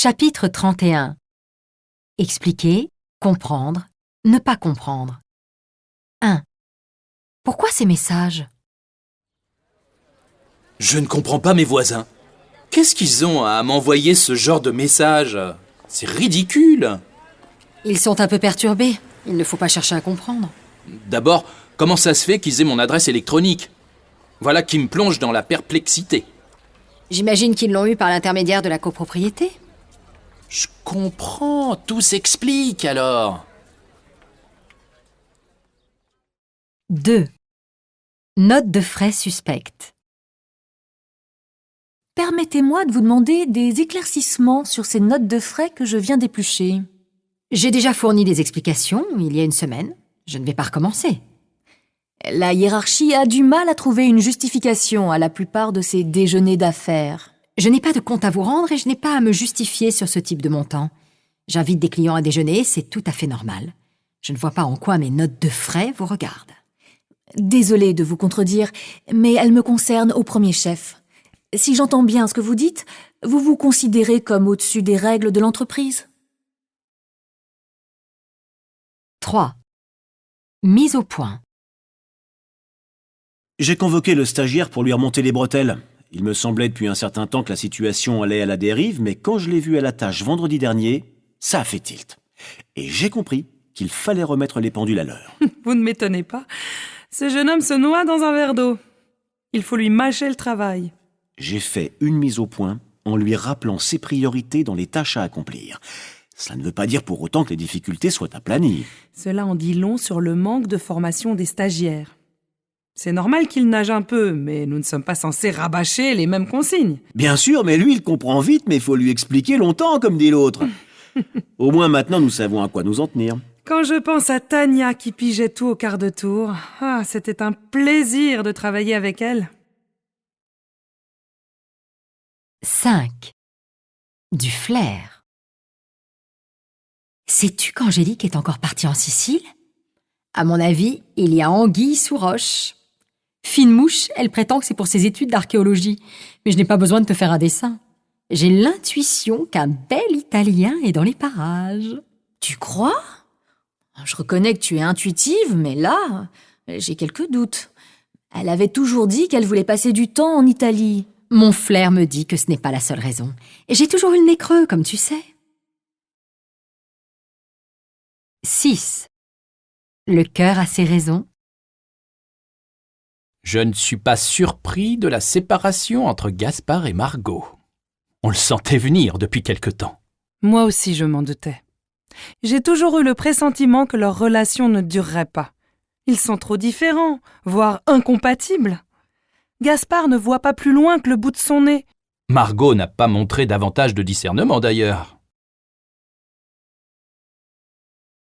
Chapitre 31. Expliquer, comprendre, ne pas comprendre. 1. Pourquoi ces messages? Je ne comprends pas mes voisins. Qu'est-ce qu'ils ont à m'envoyer ce genre de message? C'est ridicule. Ils sont un peu perturbés. Il ne faut pas chercher à comprendre. D'abord, comment ça se fait qu'ils aient mon adresse électronique? Voilà qui me plonge dans la perplexité. J'imagine qu'ils l'ont eu par l'intermédiaire de la copropriété. Je comprends, tout s'explique alors. 2. Note de frais suspecte. Permettez-moi de vous demander des éclaircissements sur ces notes de frais que je viens d'éplucher. J'ai déjà fourni des explications il y a une semaine. Je ne vais pas recommencer. La hiérarchie a du mal à trouver une justification à la plupart de ces déjeuners d'affaires. Je n'ai pas de compte à vous rendre et je n'ai pas à me justifier sur ce type de montant. J'invite des clients à déjeuner, c'est tout à fait normal. Je ne vois pas en quoi mes notes de frais vous regardent. Désolée de vous contredire, mais elles me concernent au premier chef. Si j'entends bien ce que vous dites, vous vous considérez comme au-dessus des règles de l'entreprise? 3. Mise au point. J'ai convoqué le stagiaire pour lui remonter les bretelles. Il me semblait depuis un certain temps que la situation allait à la dérive, mais quand je l'ai vu à la tâche vendredi dernier, ça a fait tilt. Et j'ai compris qu'il fallait remettre les pendules à l'heure. Vous ne m'étonnez pas. Ce jeune homme se noie dans un verre d'eau. Il faut lui mâcher le travail. J'ai fait une mise au point en lui rappelant ses priorités dans les tâches à accomplir. Cela ne veut pas dire pour autant que les difficultés soient aplanies. Cela en dit long sur le manque de formation des stagiaires. C'est normal qu'il nage un peu, mais nous ne sommes pas censés rabâcher les mêmes consignes. Bien sûr, mais lui, il comprend vite, mais il faut lui expliquer longtemps, comme dit l'autre. Au moins maintenant, nous savons à quoi nous en tenir. Quand je pense à Tania qui pigeait tout au quart de tour, c'était un plaisir de travailler avec elle. 5. Du flair. Sais-tu qu'Angélique est encore partie en Sicile? À mon avis, il y a anguille sous roche. Fine mouche, elle prétend que c'est pour ses études d'archéologie. Mais je n'ai pas besoin de te faire un dessin. J'ai l'intuition qu'un bel Italien est dans les parages. Tu crois? Je reconnais que tu es intuitive, mais là, j'ai quelques doutes. Elle avait toujours dit qu'elle voulait passer du temps en Italie. Mon flair me dit que ce n'est pas la seule raison. Et j'ai toujours eu le nez creux, comme tu sais. 6. Le cœur a ses raisons. Je ne suis pas surpris de la séparation entre Gaspard et Margot. On le sentait venir depuis quelque temps. Moi aussi, je m'en doutais. J'ai toujours eu le pressentiment que leur relation ne durerait pas. Ils sont trop différents, voire incompatibles. Gaspard ne voit pas plus loin que le bout de son nez. Margot n'a pas montré davantage de discernement d'ailleurs.